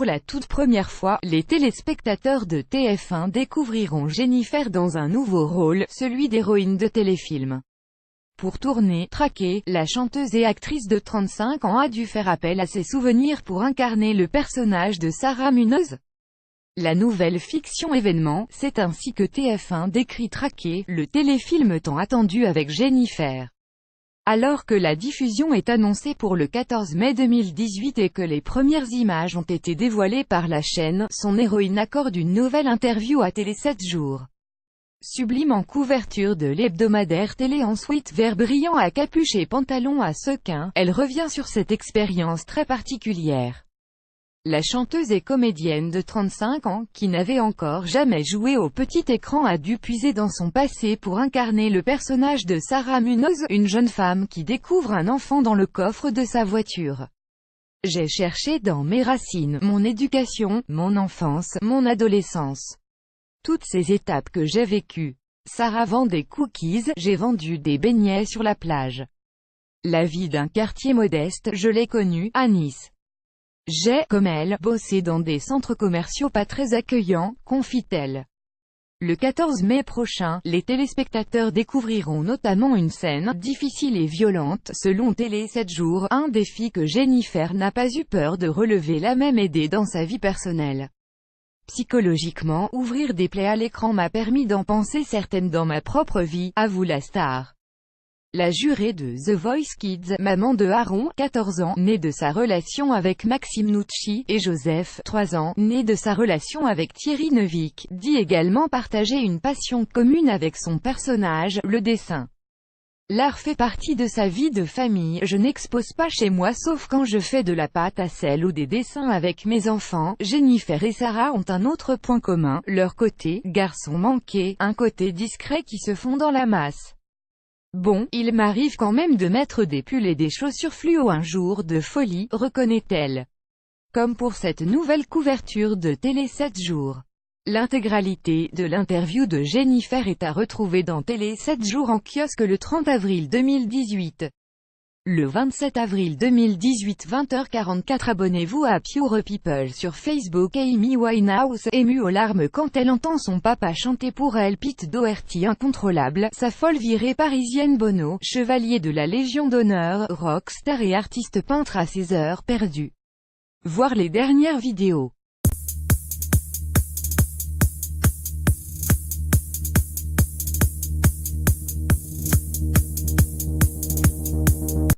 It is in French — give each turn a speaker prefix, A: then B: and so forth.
A: Pour la toute première fois, les téléspectateurs de TF1 découvriront Jennifer dans un nouveau rôle, celui d'héroïne de téléfilm. Pour tourner, traquée, la chanteuse et actrice de 35 ans a dû faire appel à ses souvenirs pour incarner le personnage de Sarah Munoz. La nouvelle fiction événement, c'est ainsi que TF1 décrit Traquée, le téléfilm tant attendu avec Jennifer. Alors que la diffusion est annoncée pour le 14 mai 2018 et que les premières images ont été dévoilées par la chaîne, son héroïne accorde une nouvelle interview à Télé 7 jours. Sublime en couverture de l'hebdomadaire télé ensuite vert brillant à capuche et pantalon à sequins, elle revient sur cette expérience très particulière. La chanteuse et comédienne de 35 ans, qui n'avait encore jamais joué au petit écran a dû puiser dans son passé pour incarner le personnage de Sarah Munoz, une jeune femme qui découvre un enfant dans le coffre de sa voiture. J'ai cherché dans mes racines, mon éducation, mon enfance, mon adolescence. Toutes ces étapes que j'ai vécues. Sarah vend des cookies, j'ai vendu des beignets sur la plage. La vie d'un quartier modeste, je l'ai connue, à Nice. J'ai, comme elle, bossé dans des centres commerciaux pas très accueillants, confie-t-elle. Le 14 mai prochain, les téléspectateurs découvriront notamment une scène difficile et violente, selon Télé 7 jours, un défi que Jennifer n'a pas eu peur de relever, l'a même aidé dans sa vie personnelle. Psychologiquement, ouvrir des plaies à l'écran m'a permis d'en penser certaines dans ma propre vie, avoue la star. La jurée de The Voice Kids, maman de Aaron, 14 ans, né de sa relation avec Maxime Nucci, et Joseph, 3 ans, né de sa relation avec Thierry Neuvik, dit également partager une passion commune avec son personnage, le dessin. L'art fait partie de sa vie de famille, je n'expose pas chez moi sauf quand je fais de la pâte à sel ou des dessins avec mes enfants. Jennifer et Sarah ont un autre point commun, leur côté, garçon manqué, un côté discret qui se fond dans la masse. Bon, il m'arrive quand même de mettre des pulls et des chaussures fluo un jour de folie, reconnaît-elle. Comme pour cette nouvelle couverture de Télé 7 jours. L'intégralité de l'interview de Jennifer est à retrouver dans Télé 7 jours en kiosque le 30 avril 2018. Le 27 avril 2018 20h44 abonnez-vous à Pure People sur Facebook. Amy Winehouse, émue aux larmes quand elle entend son papa chanter pour elle. Pete Doherty incontrôlable, sa folle virée parisienne. Bono, chevalier de la Légion d'honneur, rockstar et artiste peintre à ses heures perdues. Voir les dernières vidéos.